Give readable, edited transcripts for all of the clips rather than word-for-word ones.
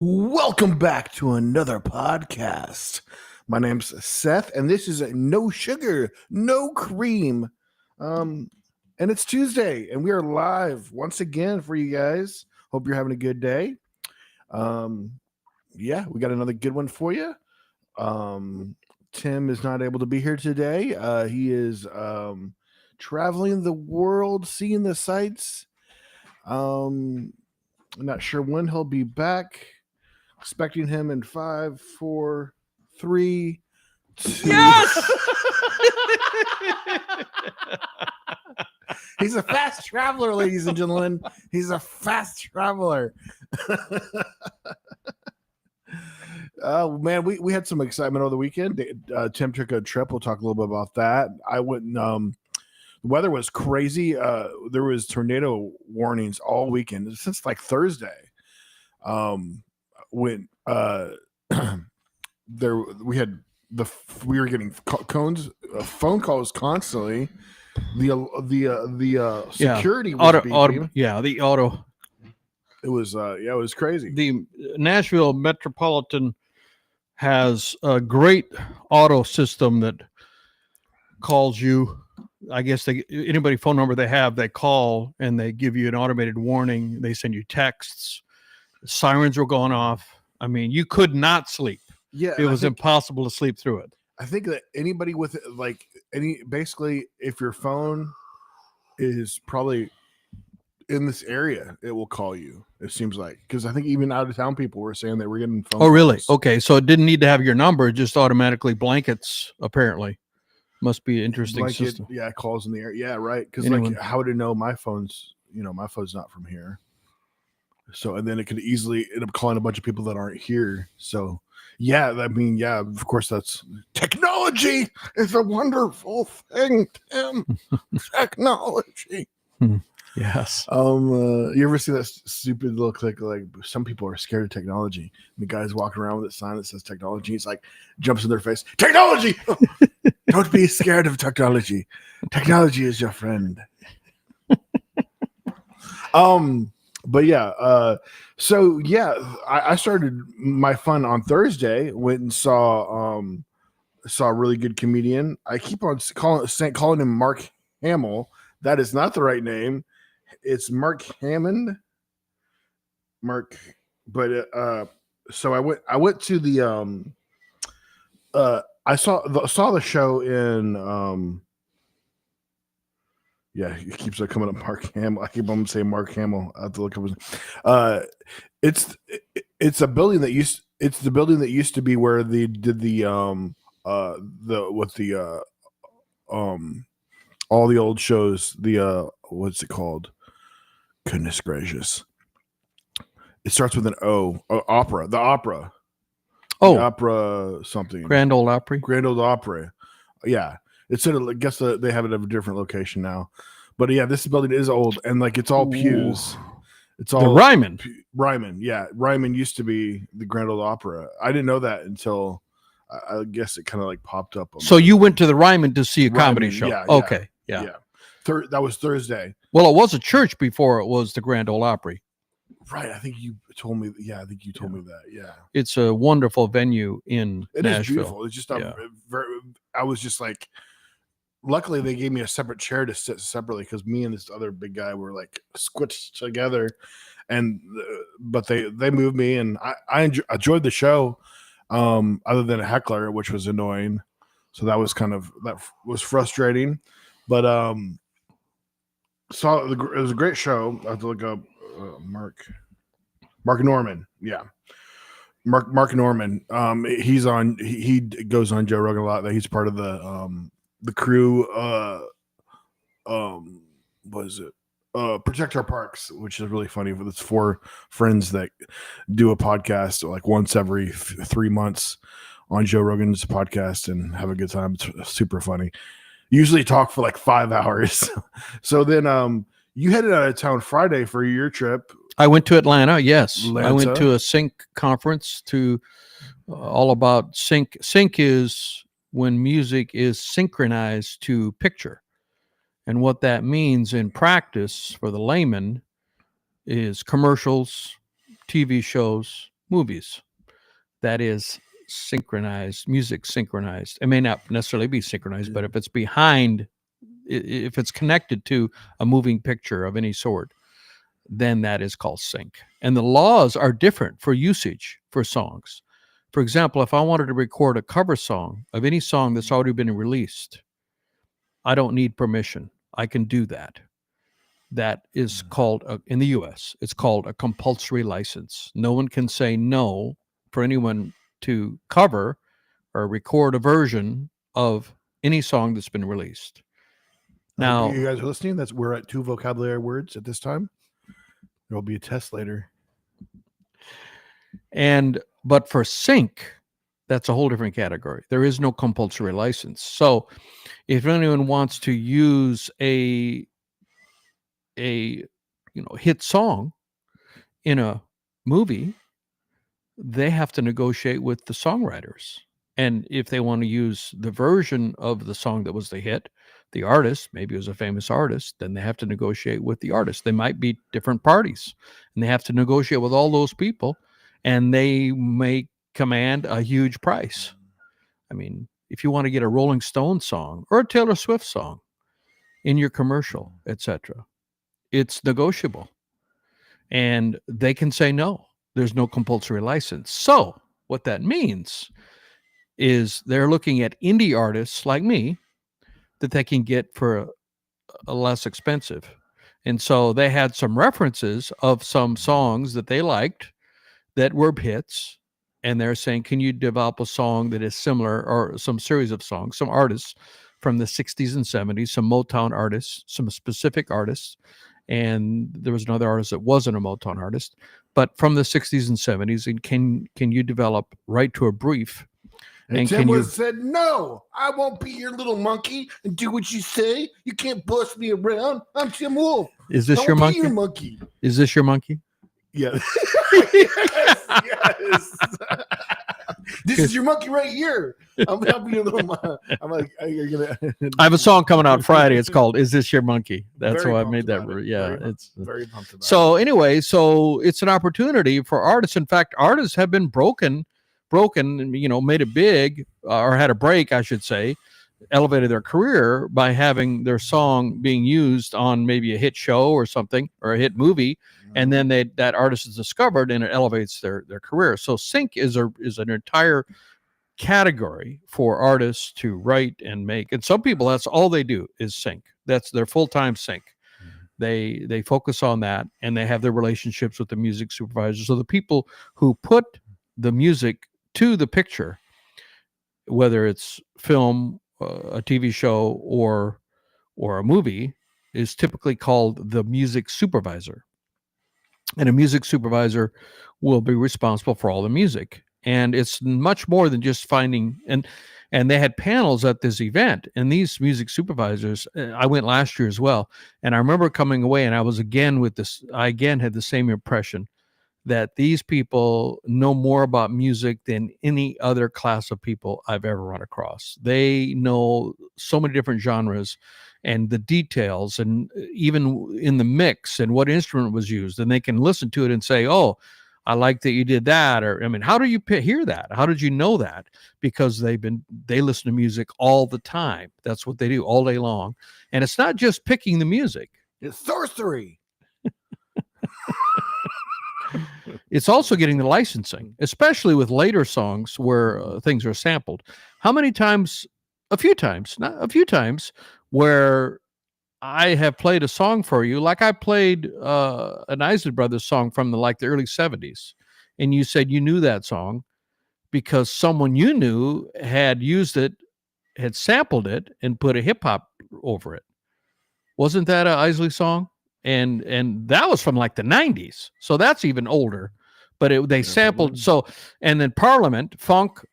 Welcome back to another podcast. My name's Seth, and this is No Sugar, No Cream. And it's Tuesday, and we are live once again for you guys. Hope you're having a good day. We got another good one for you. Tim is not able to be here today. He is traveling the world, seeing the sights. I'm not sure when he'll be back. Expecting him in 5, 4, 3, 2. Yes! He's a fast traveler, ladies and gentlemen. He's a fast traveler. Oh man, we had some excitement over the weekend. Tim took a trip. We'll talk a little bit about that. I went. The weather was crazy. There was tornado warnings all weekend since like Thursday. When we were getting phone calls constantly. The security was beeping. The auto. It was crazy. The Nashville Metropolitan has a great auto system that calls you. I guess anybody phone number they have, they call and they give you an automated warning. They send you texts. Sirens were going off. I mean, you could not sleep. Yeah, it was impossible to sleep through it. I think that anybody with basically, if your phone is probably in this area, it will call you. It seems like, because I think even out of town people were saying they were getting phone. Oh, really? calls. Okay, so it didn't need to have your number; it just automatically blankets. Apparently, must be an interesting system. Yeah, calls in the air. Yeah, right. Because how would it know my phone's? My phone's not from here. So, and then it could easily end up calling a bunch of people that aren't here. So, of course, that's technology is a wonderful thing, Tim. Technology. Yes. You ever see that stupid little clip? Like, some people are scared of technology. And the guy's walking around with a sign that says technology. He's like, jumps in their face. Technology! Don't be scared of technology. Technology is your friend. But I started my fun on Thursday. Went and saw a really good comedian. I keep on calling him Mark Hamill. That is not the right name. It's Mark Hammond. So I went to the I saw the show in it keeps coming up Mark Hamill. I keep on saying Mark Hamill. I have to look up his. It's a building that used to be where they did the all the old shows. What's it called? Goodness gracious! It starts with an O. Opera. The opera. Oh, the opera something. Grand Ole Opry. Grand Ole Opry. Yeah. It's I guess they have it at a different location now, but yeah, this building is old and it's all pews. It's all the Ryman. Ryman, yeah, Ryman used to be the Grand Ole Opera. I didn't know that until I guess it kind of popped up. So you went to the Ryman to see a comedy show? Yeah, okay, yeah. That was Thursday. Well, it was a church before it was the Grand Ole Opry. Right, I think you told me. Yeah, I think you told me that. Yeah, it's a wonderful venue in Nashville. It is beautiful. It's just I was just like. Luckily, they gave me a separate chair to sit separately because me and this other big guy were squished together, but they moved me and I enjoyed the show, other than a heckler, which was annoying. So that was frustrating, but it was a great show. I have to look up Mark Norman. Yeah, Mark Norman. He goes on Joe Rogan a lot. He's part of the crew, what is it? Protect Our Parks, which is really funny. It's 4 friends that do a podcast once every 3 months on Joe Rogan's podcast and have a good time. It's super funny. Usually talk for 5 hours. So then you headed out of town Friday for your trip. I went to Atlanta. Yes. I went to a sync conference all about sync. Sync is when music is synchronized to picture. And what that means in practice for the layman is commercials, TV shows, movies. That is synchronized, music synchronized. It may not necessarily be synchronized, but if it's behind, if it's connected to a moving picture of any sort, then that is called sync. And the laws are different for usage for songs. For example, if I wanted to record a cover song of any song that's already been released, I don't need permission. I can do that. That is called, in the US, it's called a compulsory license. No one can say no for anyone to cover or record a version of any song that's been released. Now, you guys are listening. We're at 2 vocabulary words at this time. There will be a test later. But for sync, that's a whole different category. There is no compulsory license. So if anyone wants to use a hit song in a movie, they have to negotiate with the songwriters. And if they want to use the version of the song that was the hit, the artist, maybe it was a famous artist, then they have to negotiate with the artist. They might be different parties, and they have to negotiate with all those people, and they may command a huge price. I mean, if you want to get a Rolling Stone song or a Taylor Swift song in your commercial, etc., it's negotiable. And they can say no. There's no compulsory license. So what that means is they're looking at indie artists like me that they can get for a less expensive. And so they had some references of some songs that they liked that were hits. And they're saying, can you develop a song that is similar, or some series of songs, some artists from the 60s and 70s, some Motown artists, some specific artists. And there was another artist that wasn't a Motown artist, but from the 60s and 70s. And can you develop right to a brief? And Tim said, no, I won't be your little monkey and do what you say. You can't boss me around. I'm Tim Wolf. Is this your monkey? Is this your monkey? Yeah. yes. This is your monkey right here. I'm be a little. I'm like, you're gonna. I have a song coming out Friday. It's called "Is This Your Monkey?" That's why I made that. Yeah, it's very pumped about. So anyway, so it's an opportunity for artists. In fact, artists have been broken, made it big, or had a break, I should say, elevated their career by having their song being used on maybe a hit show or something, or a hit movie. And then that artist is discovered, and it elevates their career. So sync is an entire category for artists to write and make. And some people, that's all they do is sync. That's their full-time sync. They focus on that, and they have their relationships with the music supervisors. So the people who put the music to the picture, whether it's film, a TV show, or a movie, is typically called the music supervisor. And a music supervisor will be responsible for all the music. And it's much more than just finding, and they had panels at this event, and these music supervisors, I went last year as well. And I remember coming away, and I again had the same impression that these people know more about music than any other class of people I've ever run across. They know so many different genres and the details, and even in the mix and what instrument was used, and they can listen to it and say, oh, I like that you did that. Or, I mean, how do you hear that? How did you know that? Because they listen to music all the time. That's what they do all day long. And it's not just picking the music. It's sorcery. It's also getting the licensing, especially with later songs where things are sampled. How many times? Not a few times, where I have played a song for you, like I played an Isley Brothers song from the early 70s, and you said you knew that song because someone you knew had used it, had sampled it, and put a hip hop over it. Wasn't that an Isley song? And that was from the 90s, so that's even older. But they sampled. So, and then Parliament, funk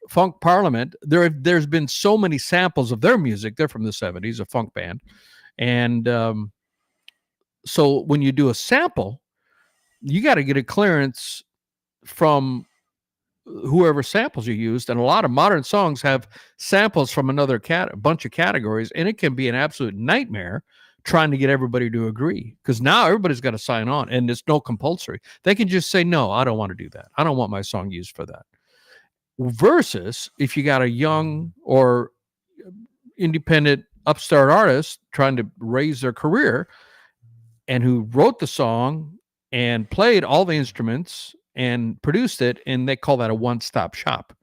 Parliament, there's been so many samples of their music. They're from the 70s, a funk band. And so when you do a sample, you got to get a clearance from whoever samples you used. And a lot of modern songs have samples from another bunch of categories, and it can be an absolute nightmare trying to get everybody to agree, because now everybody's got to sign on, and it's no compulsory. They can just say, no, I don't want to do that. I don't want my song used for that. Versus if you got a young or independent upstart artist trying to raise their career and who wrote the song and played all the instruments and produced it, and they call that a one-stop shop,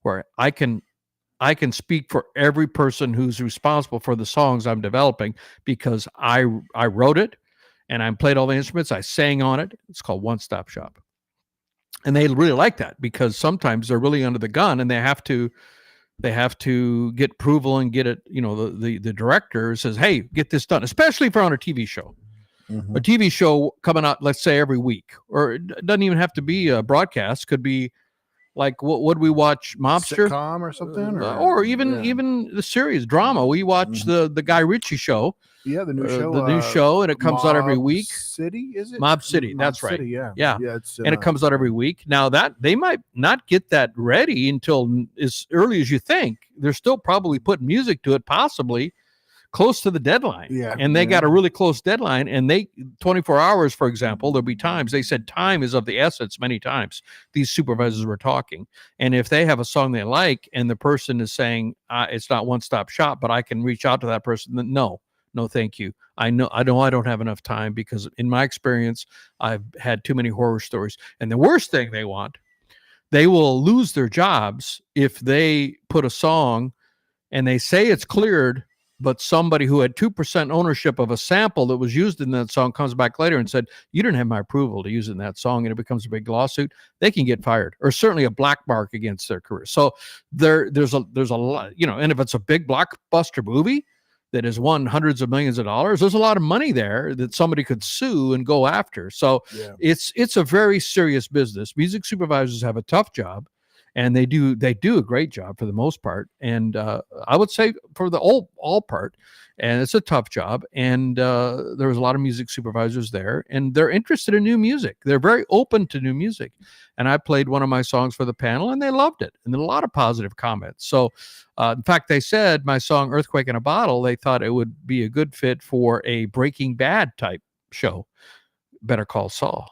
where I can speak for every person who's responsible for the songs I'm developing, because I wrote it and I played all the instruments, I sang on it. It's called one-stop shop. And they really like that, because sometimes they're really under the gun and they have to get approval and get it. The director says, hey, get this done, especially if you're on a TV show. A TV show coming out, let's say, every week, or it doesn't even have to be a broadcast. Could be like, what would we watch? Mobster, sitcom or something, or even the series drama. We watch the Guy Ritchie show. Yeah, the new show. The new show, and it comes out every week. City, is it? Mob City, that's right. City, yeah. It's, and it comes out every week. Now that they might not get that ready until as early as you think. They're still probably putting music to it, possibly close to the deadline. Yeah, and they got a really close deadline. And 24 hours, for example, there'll be times they said time is of the essence. Many times these supervisors were talking, and if they have a song they like, and the person is saying it's not one-stop shop, but I can reach out to that person, then no, thank you. I don't have enough time, because in my experience, I've had too many horror stories. And the worst thing they will lose their jobs if they put a song and they say it's cleared, but somebody who had 2% ownership of a sample that was used in that song comes back later and said, you didn't have my approval to use it in that song, and it becomes a big lawsuit. They can get fired, or certainly a black mark against their career. So there's a lot, and if it's a big blockbuster movie that has won hundreds of millions of dollars, there's a lot of money there that somebody could sue and go after. So it's a very serious business. Music supervisors have a tough job, and they do a great job for the most part. And I would say for the all part, and it's a tough job. And there was a lot of music supervisors there, and they're interested in new music. They're very open to new music. And I played one of my songs for the panel, and they loved it. And there were a lot of positive comments. So in fact, they said my song Earthquake in a Bottle, they thought it would be a good fit for a Breaking Bad type show, Better Call Saul.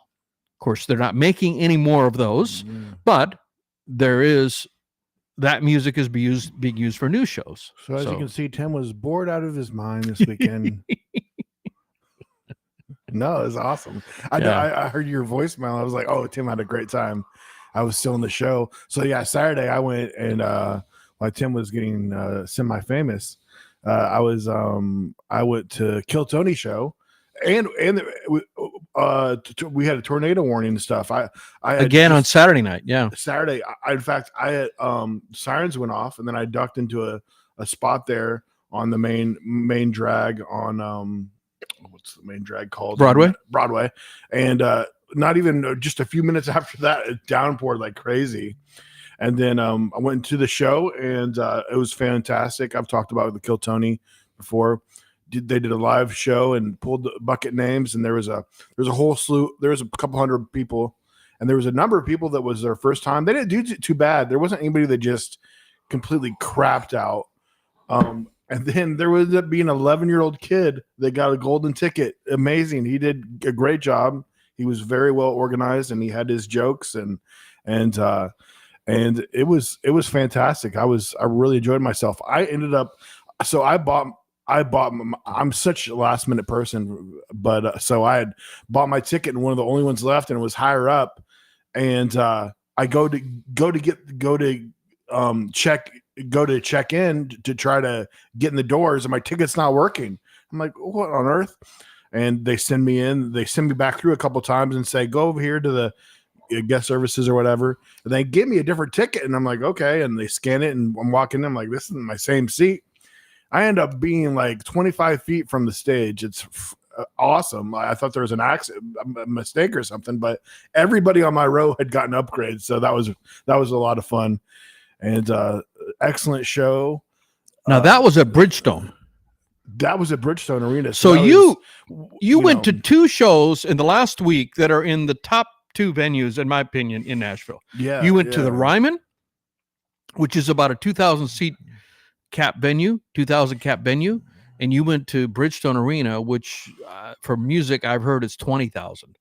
Of course, they're not making any more of those, but that music is being used for new shows. So as you can see, Tim was bored out of his mind this weekend. No, it was awesome. I heard your voicemail. I was like, oh, Tim had a great time. I was still in the show. So yeah, Saturday I went, and while Tim was getting semi-famous, I went to Kill Tony show, and we had a tornado warning and stuff. I again on Saturday night. Yeah, Saturday. In fact, I had sirens went off, and then I ducked into a spot there on the main drag on what's the main drag called? Broadway, and not even just a few minutes after that, it downpoured like crazy. And then I went to the show, and it was fantastic. I've talked about the Kill Tony before. They did a live show and pulled the bucket names, and there was a whole slew. There was a couple hundred people, and there was a number of people that was their first time. They didn't do too bad. There wasn't anybody that just completely crapped out. And then there was being an 11-year-old kid that got a golden ticket. Amazing. He did a great job. He was very well organized, and he had his jokes, and it was fantastic. I really enjoyed myself. I'm such a last minute person, but so I had bought my ticket, and one of the only ones left, and it was higher up. And I go to check in to try to get in the doors, and my ticket's not working. I'm like, what on earth? And they send me in. They send me back through a couple times and say, go over here to the guest services or whatever. And they give me a different ticket, and I'm like, okay. And they scan it, and I'm walking in. I'm like, this isn't my same seat. I end up being like 25 feet from the stage. It's awesome. I thought there was a mistake or something, but everybody on my row had gotten upgrades, so that was a lot of fun. And excellent show. Now that was at Bridgestone. That was at Bridgestone Arena. So you went to two shows in the last week that are in the top two venues, in my opinion, in Nashville. Yeah. You went to the Ryman, which is about a 2,000 cap venue, and you went to Bridgestone Arena, which for music I've heard is 20,000.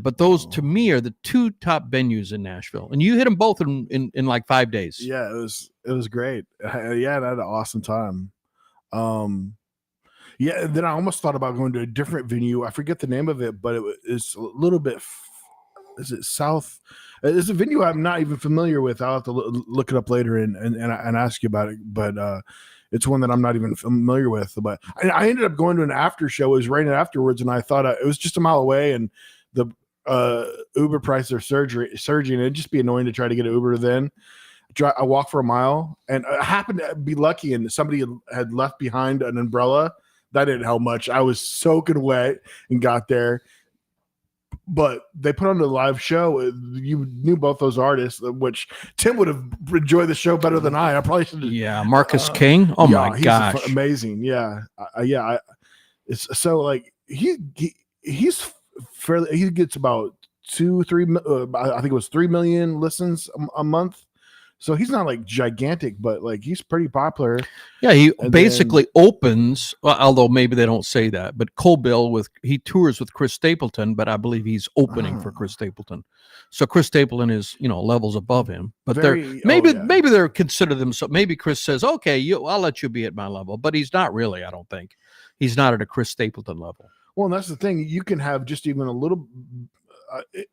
But those to me are the two top venues in Nashville, and you hit them both in like 5 days. Yeah, it was great. Yeah, I had an awesome time. Yeah, then I almost thought about going to a different venue. I forget the name of it, but it's a little bit. Is it South? It's a venue I'm not even familiar with. I'll have to look it up later and ask you about it. But it's one that I'm not even familiar with. But I ended up going to an after show. It was raining afterwards, and I thought it was just a mile away, and the Uber prices are surging. It'd just be annoying to try to get an Uber then. I walked for a mile, and I happened to be lucky, and somebody had left behind an umbrella. That didn't help much. I was soaking wet and got there. But they put on a live show. You knew both those artists, which Tim would have enjoyed the show better than I probably should have. Yeah, Marcus King. Oh yeah, my gosh, amazing. Yeah, it's so like he's fairly. He gets about 2-3. I think it was 3 million listens a month. So he's not like gigantic, but like he's pretty popular. Yeah, he basically opens, although maybe they don't say that, but Colbill he tours with Chris Stapleton, but I believe he's opening for Chris Stapleton. So Chris Stapleton is, levels above him, but maybe they're consider themselves. Maybe Chris says, "Okay, I'll let you be at my level," but he's not really. I don't think he's not at a Chris Stapleton level. Well, and that's the thing. You can have just even a little.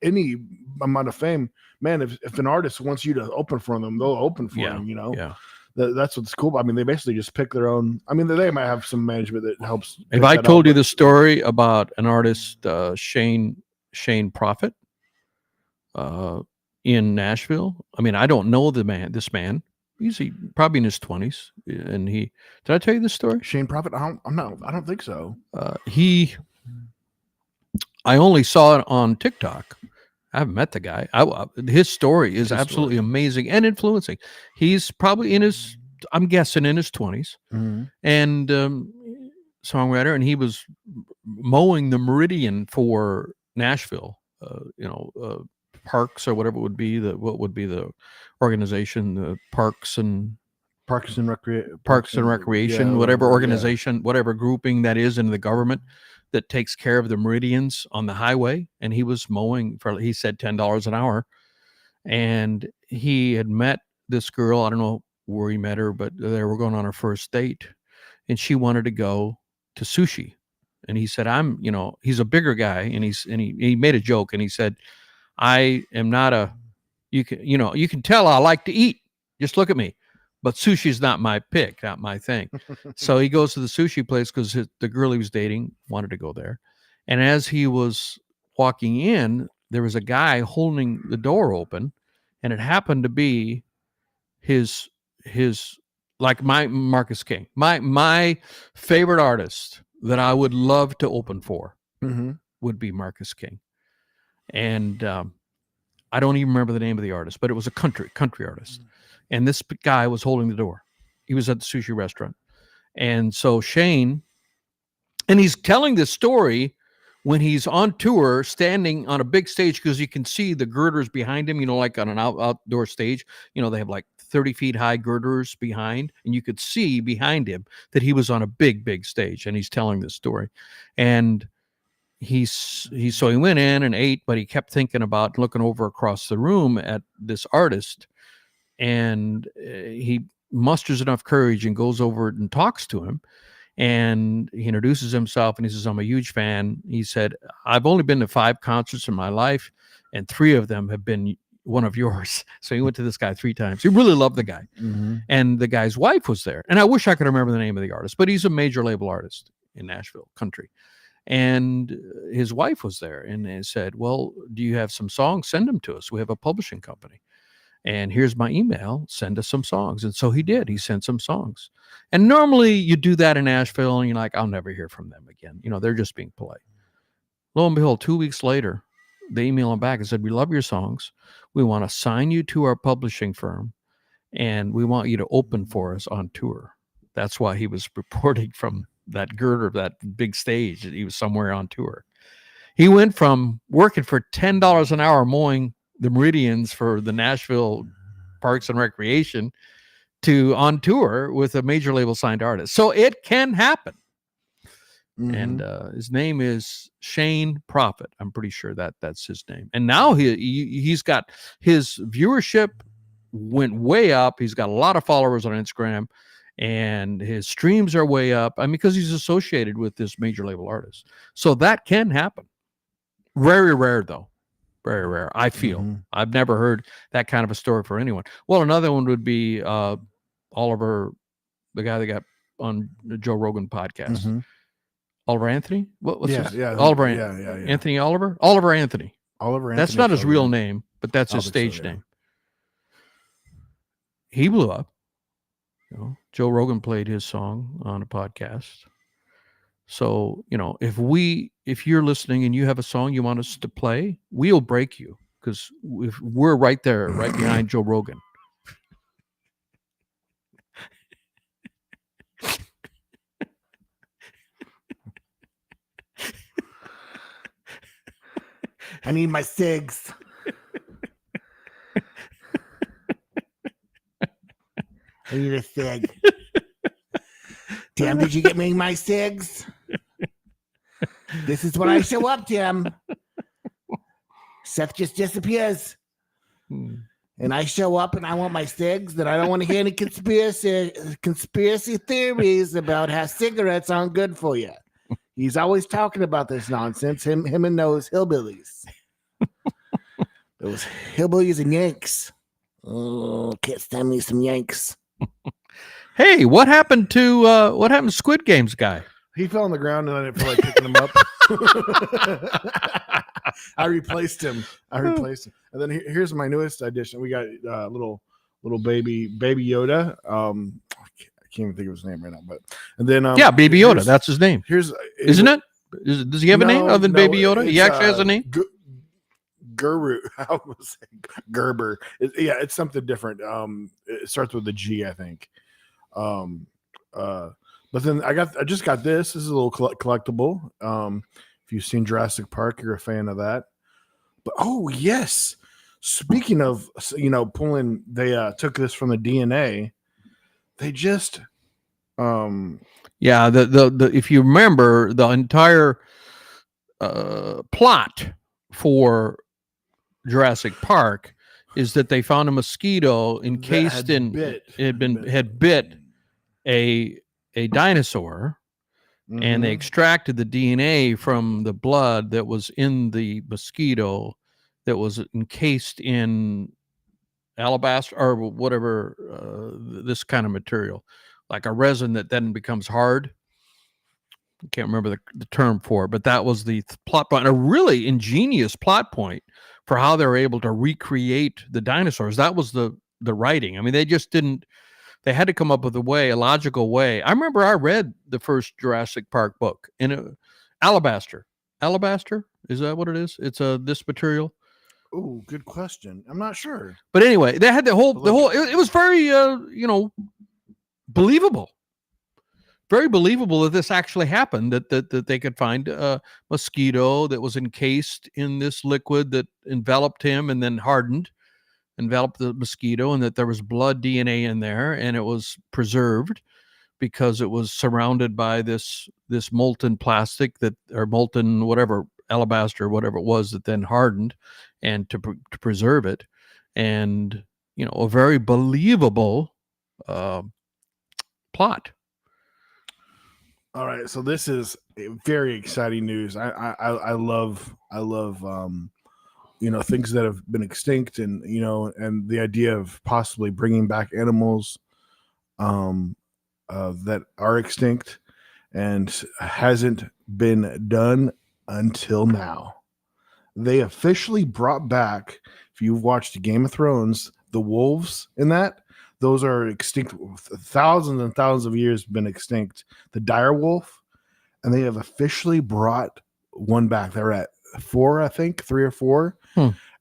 Any amount of fame, man. If an artist wants you to open for them, they'll open for them. Yeah. That's what's cool. I mean, they basically just pick their own. I mean, they might have some management that helps. If I told you the story about an artist, Shane Prophet, in Nashville, I mean, I don't know this man. He's probably in his 20s, and did I tell you this story? Shane Prophet? I don't think so. I only saw it on TikTok. I haven't met the guy. His story is absolutely amazing and influencing. He's probably I'm guessing in his 20s, and songwriter, and he was mowing the Meridian for Nashville. Parks or whatever would be what would be the organization, the Parks and Recreation, whatever organization, whatever grouping that is in the government that takes care of the meridians on the highway. And he was mowing he said $10 an hour. And he had met this girl. I don't know where he met her, but they were going on a first date, and she wanted to go to sushi. And he said, he's a bigger guy. And he made a joke, and he said, I am not you can tell I like to eat. Just look at me. But sushi's not my pick, not my thing. So he goes to the sushi place because the girl he was dating wanted to go there. And as he was walking in, there was a guy holding the door open, and it happened to be his like my Marcus King, my favorite artist that I would love to open for would be Marcus King. And I don't even remember the name of the artist, but it was a country artist. And this guy was holding the door. He was at the sushi restaurant. And so Shane, and he's telling this story when he's on tour, standing on a big stage, because you can see the girders behind him, like on an outdoor stage. They have like 30 feet high girders behind, and you could see behind him that he was on a big, big stage, and he's telling this story. And so he went in and ate, but he kept thinking about looking over across the room at this artist. And he musters enough courage and goes over and talks to him. And he introduces himself, and he says, I'm a huge fan. He said, I've only been to 5 concerts in my life, and 3 of them have been one of yours. So he went to this guy 3 times. He really loved the guy. And the guy's wife was there. And I wish I could remember the name of the artist, but he's a major label artist in Nashville country. And his wife was there, and they said, well, do you have some songs? Send them to us. We have a publishing company. And here's my email, send us some songs. And so he did. He sent some songs. And normally you do that in Nashville, and you're like, I'll never hear from them again. They're just being polite. Lo and behold, 2 weeks later, they emailed him back and said, we love your songs. We want to sign you to our publishing firm, and we want you to open for us on tour. That's why he was reporting from that girder, that big stage, that he was somewhere on tour. He went from working for $10 an hour mowing the meridians for the Nashville Parks and Recreation to on tour with a major label signed artist. So it can happen. And his name is Shane Prophet. I'm pretty sure that's his name. And now he's got his viewership went way up. He's got a lot of followers on Instagram, and his streams are way up. I mean, because he's associated with this major label artist. So that can happen. Very rare, though. Very rare. I feel. I've never heard that kind of a story for anyone. Well, another one would be Oliver, the guy that got on the Joe Rogan podcast. Oliver Anthony? What's his? Yeah. Oliver. Yeah. Anthony Oliver? Oliver Anthony. Oliver Anthony. That's not his real name, but that's his stage name. He blew up. Joe Rogan played his song on a podcast. So, if you're listening and you have a song you want us to play, we'll break you because we're right there, right behind Joe Rogan. I need my cigs. I need a cig. Tim, did you get me my cigs? This is when I show up, Tim. Seth just disappears. And I show up and I want my cigs, and I don't want to hear any conspiracy theories about how cigarettes aren't good for you. He's always talking about this nonsense, him and those hillbillies. Those hillbillies and Yanks. Oh, can't stand me some Yanks. Hey, what happened to Squid Games guy? He fell on the ground and I didn't feel like picking him up. I replaced him. And then here's my newest addition. We got little baby Yoda. I can't even think of his name right now, and then Baby Yoda. That's his name. Isn't it? Does he have a name other than Baby Yoda? He actually has a name. Guru. I almost say Gerber. It's something different. It starts with a G, I think. But then I just got this. This is a little collectible. If you've seen Jurassic Park, you're a fan of that. But yes, speaking of pulling, they took this from the DNA. They just the if you remember, the entire plot for Jurassic Park is that they found a mosquito encased had bit a dinosaur, and they extracted the DNA from the blood that was in the mosquito that was encased in alabaster or whatever, this kind of material, like a resin that then becomes hard. I can't remember the term for it, but that was the plot point, a really ingenious plot point for how they were able to recreate the dinosaurs. That was the writing. I mean, they just didn't. They had to come up with a logical way. I remember I read the first Jurassic Park book in alabaster. Alabaster, is that what it is? It's this material. Oh, good question. I'm not sure. But anyway, they had the whole. It was very believable. Very believable that this actually happened. That they could find a mosquito that was encased in this liquid that enveloped him and then hardened. Enveloped the mosquito, and that there was blood DNA in there, and it was preserved because it was surrounded by this molten plastic or molten whatever, alabaster, whatever it was, that then hardened and to preserve it. And a very believable plot. All right, so this is very exciting news. I love things that have been extinct, and and the idea of possibly bringing back animals that are extinct, and hasn't been done until now. They officially brought back, if you've watched Game of Thrones, the wolves in that, those are extinct, thousands and thousands of years been extinct. The dire wolf, and they have officially brought one back. They're at 4, I think, 3 or 4.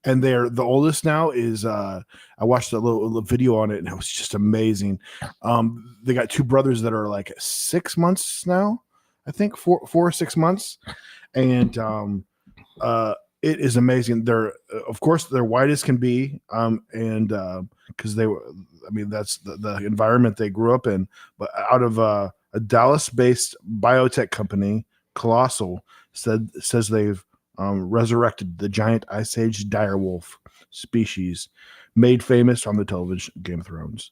And they're the oldest now is I watched a little video on it, and it was just amazing. They got 2 brothers that are like 6 months now, I think 4 or 6 months, and it is amazing. They're of course they're white as can be, and because they were, that's the environment they grew up in, but out of a Dallas-based biotech company Colossal says they've resurrected the giant Ice Age direwolf species made famous on the television Game of Thrones.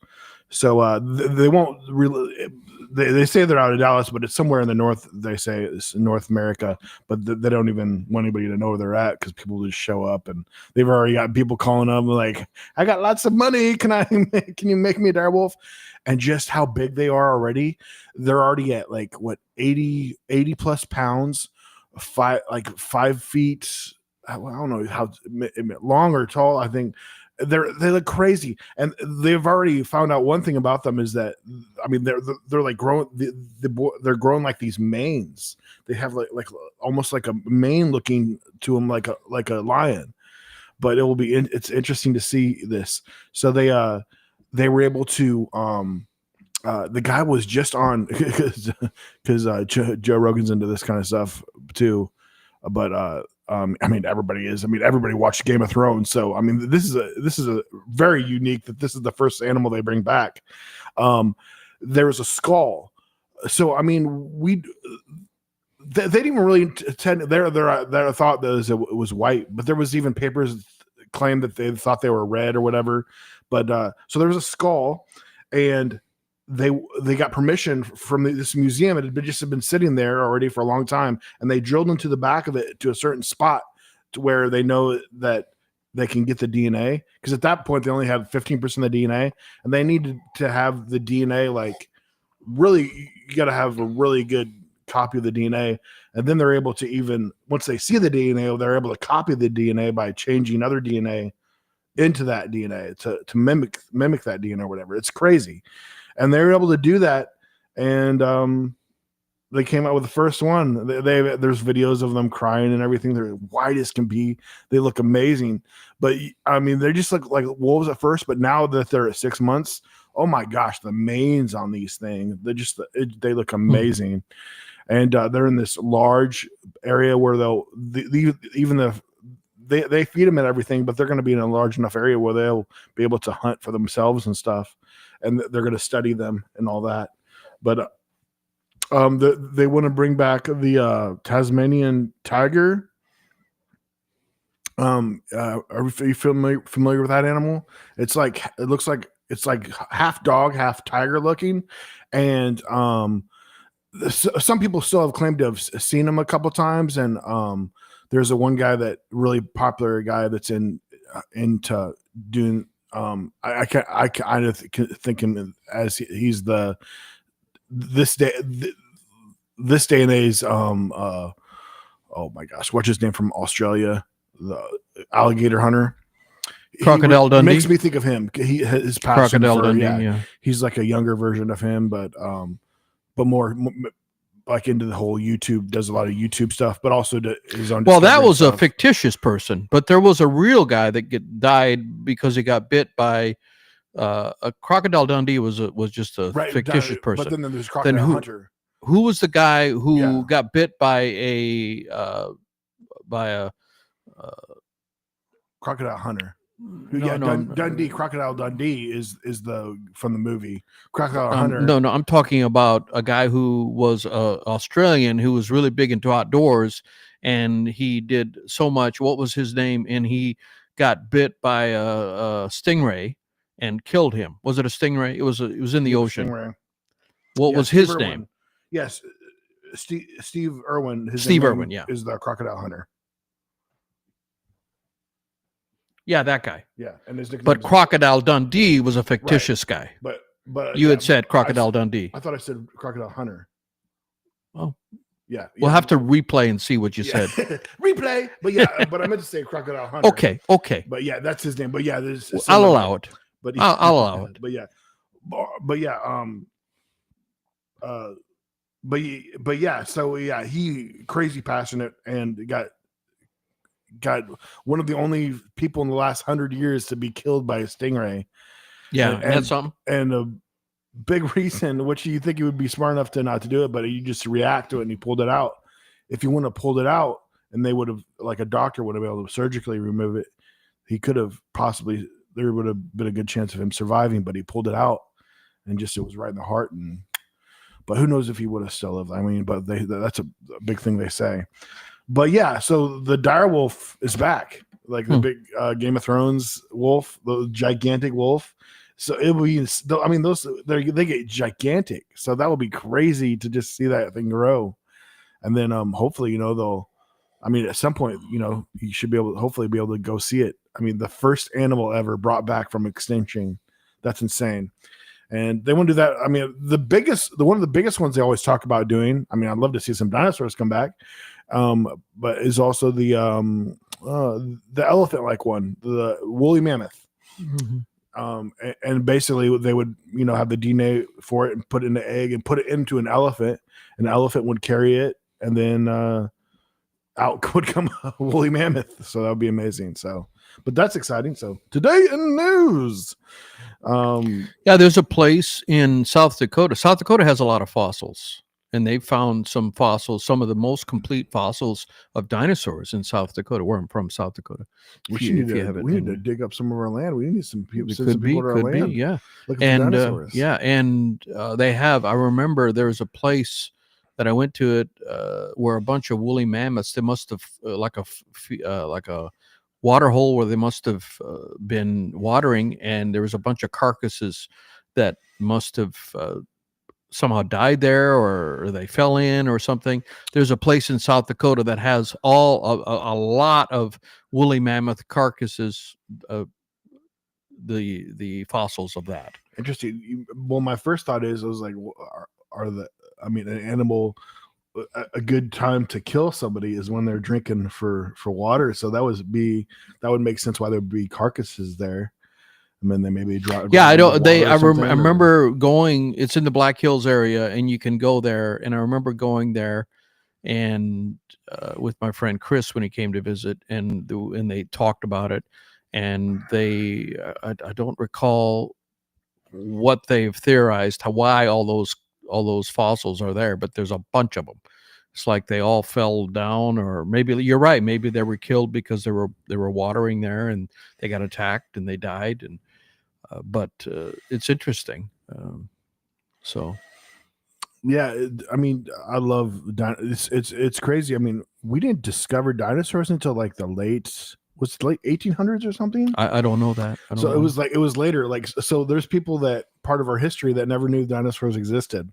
So they won't really. They say they're out of Dallas, but it's somewhere in the north. They say it's in North America, but they don't even want anybody to know where they're at because people just show up, and they've already got people calling them like, "I got lots of money. Can you make me a direwolf?" And just how big they are already. They're already at like what 80 plus pounds, 5 feet. I don't know how long or tall. I think they look crazy, and they've already found out one thing about them is that, I mean, they're like growing. They're growing like these manes. They have like almost like a mane looking to them, like a lion. But it's interesting to see this. So they were able to. The guy was just on because Joe Rogan's into this kind of stuff too, but I mean, everybody is. I mean, everybody watched Game of Thrones, so I mean, this is a very unique that this is the first animal they bring back. There was a skull, so I mean, they didn't even really tend. They thought that it was white, but there was even papers claimed that they thought they were red or whatever. But so there was a skull, and they got permission from this museum. It had just been sitting there already for a long time, and they drilled into the back of it to a certain spot to where they know that they can get the DNA, because at that point they only had 15% of the DNA, and they needed to have the DNA, like, really, you got to have a really good copy of the DNA, and then they're able to, even once they see the DNA, they're able to copy the DNA by changing other DNA into that DNA to mimic that DNA or whatever. It's crazy. And they were able to do that, and they came out with the first one. There's videos of them crying and everything. They're white as can be. They look amazing, but I mean, they just look like wolves at first. But now that they're at 6 months, oh my gosh, the manes on these things, they look amazing. And they're in this large area where they feed them and everything, but they're going to be in a large enough area where they'll be able to hunt for themselves and stuff. And they're going to study them and all that. But they want to bring back the Tasmanian tiger. Are you familiar with that animal? It looks like it's like half dog, half tiger looking. And some people still have claimed to have seen him a couple times. And there's one guy, that really popular guy that's into doing. I kind of think him as he's this day and age. Oh my gosh, what's his name from Australia? The alligator hunter, Crocodile Dundee makes me think of him. His passion Crocodile for, Dundee, yeah. yeah. He's like a younger version of him, but more like into the whole YouTube, does a lot of YouTube stuff, but also his own. Well, that was stuff. a fictitious person, but there was a real guy that died because he got bit by a Crocodile Dundee was just a fictitious person. But then there's Crocodile Hunter. Who was the guy who got bit by a Crocodile Hunter? No, Dundee. Crocodile Dundee is the from the movie Crocodile Hunter. No, I'm talking about a guy who was Australian who was really big into outdoors, and he did so much. What was his name? And he got bit by a stingray and killed him. Was it a stingray? It was in the ocean. Stingray. What was his name? Yes, Steve Irwin. Steve Irwin, is the Crocodile Hunter. Yeah, that guy. Yeah, and his nickname. But Crocodile Dundee was a fictitious guy. But you had said Crocodile Dundee. I thought I said Crocodile Hunter. Oh, yeah. We'll have to replay and see what you said. Replay, but but I meant to say Crocodile Hunter. Okay. But yeah, that's his name. But yeah, I'll allow it. But I'll allow it. But yeah. So yeah, he crazy passionate and got one of the only people in the last 100 years to be killed by a stingray. Yeah, and that's something. And a big reason, which you think he would be smart enough to not to do it, but he just react to it and he pulled it out. If he wouldn't have pulled it out, and they would have, like a doctor would have been able to surgically remove it, he could have possibly, there would have been a good chance of him surviving, but he pulled it out and just, it was right in the heart. but who knows if he would have still lived. I mean, but that's a big thing they say. But yeah, so the dire wolf is back, like the big Game of Thrones wolf, the gigantic wolf. So it will be, I mean, they get gigantic. So that will be crazy to just see that thing grow. And then hopefully, at some point, you should hopefully be able to go see it. I mean, the first animal ever brought back from extinction. That's insane. And they want to do that. I mean, one of the biggest ones they always talk about doing, I mean, I'd love to see some dinosaurs come back. But is also the elephant-like one, the woolly mammoth. Mm-hmm. And basically they would, have the DNA for it and put it in the egg and put it into an elephant. An elephant would carry it, and then out would come a woolly mammoth. So that would be amazing. So, but that's exciting. So today in news, there's a place in South Dakota. South Dakota has a lot of fossils. And they found some fossils, some of the most complete fossils of dinosaurs in South Dakota. Where I'm from, South Dakota. We need to dig up some of our land. We need some people. Could be, yeah. And they have. I remember there was a place that I went to where a bunch of woolly mammoths. They must have like a water hole where they must have been watering, and there was a bunch of carcasses that must have. Somehow died there, or they fell in or something. There's a place in South Dakota that has a lot of woolly mammoth carcasses, the fossils of that. Interesting. Well, my first thought is, I was like, an animal, a good time to kill somebody is when they're drinking for water. So that would make sense why there would be carcasses there. And then they maybe drop. Yeah, I remember going. It's in the Black Hills area, and you can go there. And I remember going there, and with my friend Chris when he came to visit, and they talked about it. And I don't recall what they've theorized, why all those fossils are there, but there's a bunch of them. It's like they all fell down, or maybe you're right. Maybe they were killed because they were watering there, and they got attacked and they died. And but it's interesting. Yeah, I mean, I love it's crazy. I mean, we didn't discover dinosaurs until like the late 1800s or something. I don't know that. It was later. Like, so there's people that part of our history that never knew dinosaurs existed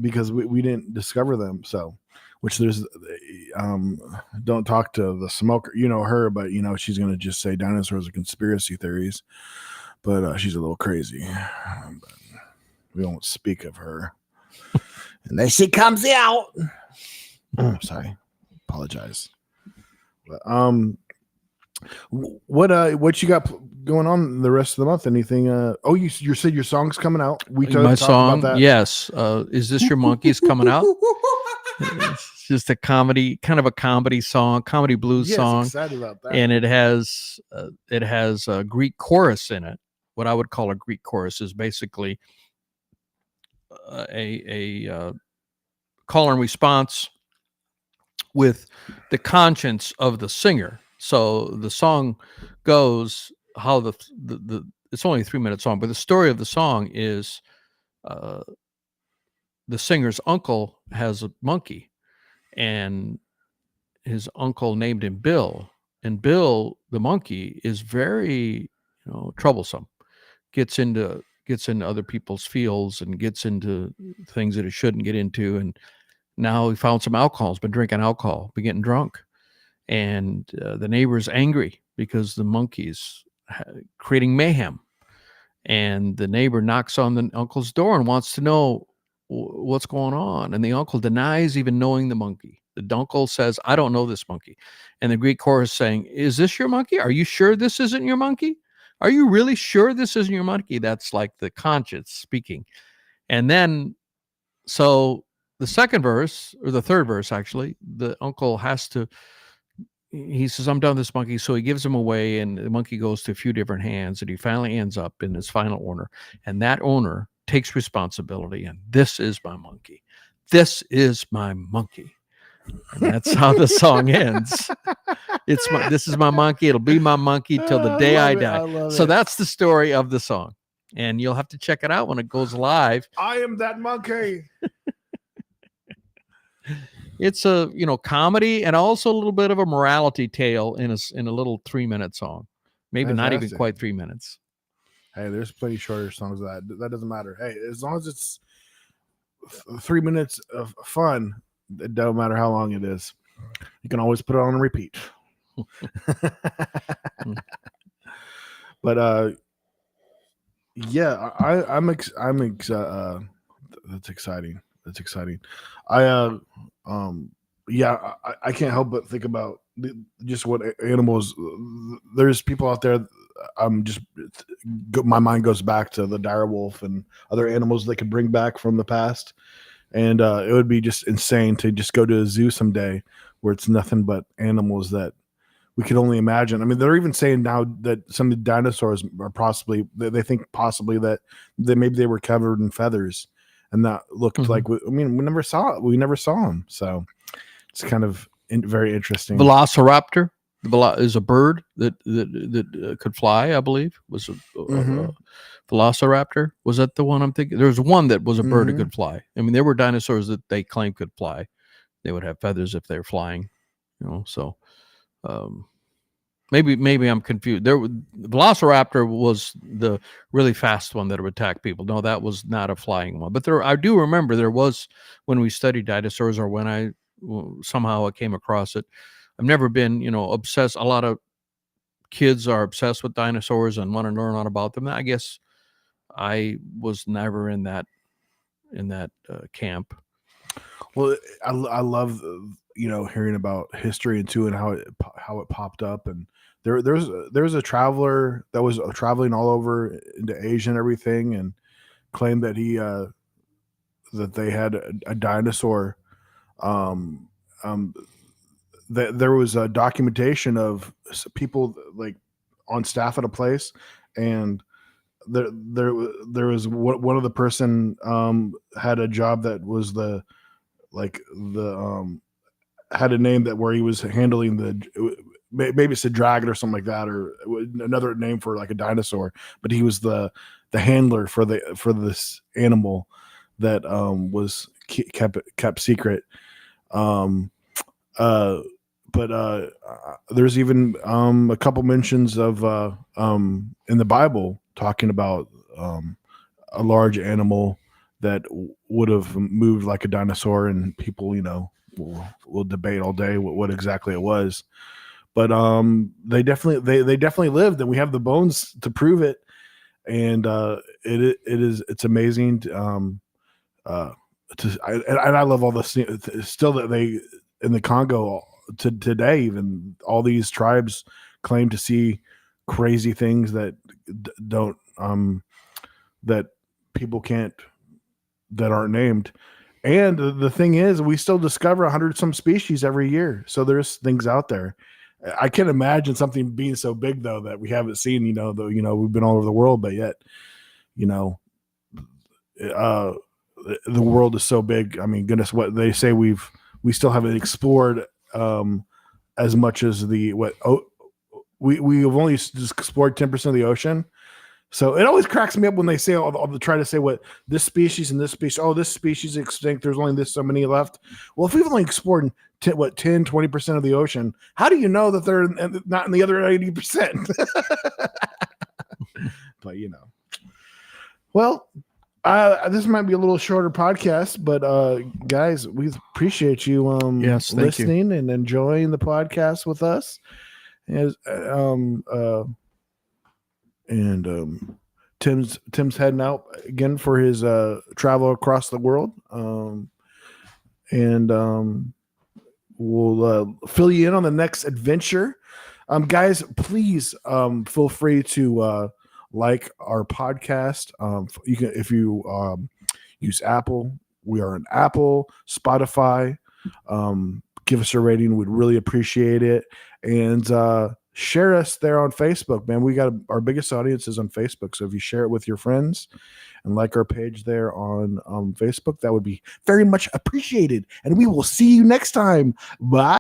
because we didn't discover them. So, which there's don't talk to the smoker, her, but she's gonna just say dinosaurs are conspiracy theories. But she's a little crazy. But we won't speak of her unless she comes out. Sorry, apologize. But, what you got going on the rest of the month? Anything? You said your song's coming out. My song, about that. Yes. Is This Your Monkeys coming out? It's just a comedy, kind of a comedy song, comedy blues song. Excited about that. And it has a Greek chorus in it. What I would call a Greek chorus is basically a call and response with the conscience of the singer. So the song goes how it's only a 3-minute song, but the story of the song is the singer's uncle has a monkey, and his uncle named him Bill. And Bill, the monkey, is very troublesome. Gets into other people's fields and gets into things that it shouldn't get into. And now he found some alcohol. He's been drinking alcohol, been getting drunk. And the neighbor's angry because the monkey's creating mayhem. And the neighbor knocks on the uncle's door and wants to know what's going on. And the uncle denies even knowing the monkey. The uncle says, I don't know this monkey. And the Greek chorus saying, is this your monkey? Are you sure this isn't your monkey? Are you really sure this isn't your monkey? That's like the conscience speaking. And then, so the second verse, or the third verse, actually, the uncle he says, I'm done with this monkey. So he gives him away, and the monkey goes to a few different hands, and he finally ends up in his final owner. And that owner takes responsibility, and this is my monkey. This is my monkey. And that's how the song ends. This is my monkey. It'll be my monkey till the day I die. So that's the story of the song. and you'll have to check it out when it goes live. I am that monkey. It's a comedy and also a little bit of a morality tale in a little 3-minute song, maybe not even Fantastic. quite 3 minutes. Hey, there's plenty shorter songs that doesn't matter. Hey, as long as it's 3 minutes of fun, it don't matter how long it is. You can always put it on repeat. But yeah, that's exciting. That's exciting. I can't help but think about just what animals. There's people out there. My mind goes back to the dire wolf and other animals they could bring back from the past, and it would be just insane to just go to a zoo someday where it's nothing but animals that we could only imagine. I mean, they're even saying now that some of the dinosaurs are possibly, they think possibly that maybe they were covered in feathers, and that looked like, we never saw them. So it's kind of very interesting. Velociraptor is a bird that could fly, I believe. Was a Velociraptor. Was that the one I'm thinking? There was one that was a bird that could fly. I mean, there were dinosaurs that they claimed could fly. They would have feathers if they're flying, so maybe I'm confused. Velociraptor was the really fast one that would attack people. No, that was not a flying one. But I do remember there was, when we studied dinosaurs, or when somehow I came across it. I've never been, obsessed. A lot of kids are obsessed with dinosaurs and want to learn all about them. I guess I was never in that camp. Well, I love hearing about history and how it popped up. And there's a traveler that was traveling all over into Asia and everything, and claimed that that they had a dinosaur. That there was a documentation of people like on staff at a place, and there was one of the person had a job that was had a name that where he was handling maybe it's a dragon or something like that, or another name for like a dinosaur, but he was the handler for this animal that was kept secret. But there's even a couple mentions of in the Bible talking about a large animal that would have moved like a dinosaur, and people will debate all day what exactly it was. But they definitely lived, and we have the bones to prove it. And it's amazing. And I love all the still that they in the Congo to today, even all these tribes claim to see crazy things that don't that people can't, that aren't named. And the thing is, we still discover 100 some species every year, so there's things out there. I can't imagine something being so big though that we haven't seen. We've been all over the world, but yet the world is so big. I mean, goodness, what they say we still haven't explored as much as we have only just explored 10% of the ocean. So it always cracks me up when they say try to say what this species and this species, this species is extinct, there's only so many left. Well, if we've only explored 10-20% of the ocean, how do you know that they're not in the other 80%? But well, this might be a little shorter podcast, but guys, we appreciate you listening and enjoying the podcast with us. Tim's heading out again for his travel across the world, and we'll fill you in on the next adventure. Guys, please feel free to like our podcast. You can, if you use Apple, we are on Apple, Spotify. Give us a rating; we'd really appreciate it. And share us there on Facebook, man. We got our biggest audience is on Facebook, so if you share it with your friends and like our page there on Facebook, that would be very much appreciated. And we will see you next time. Bye.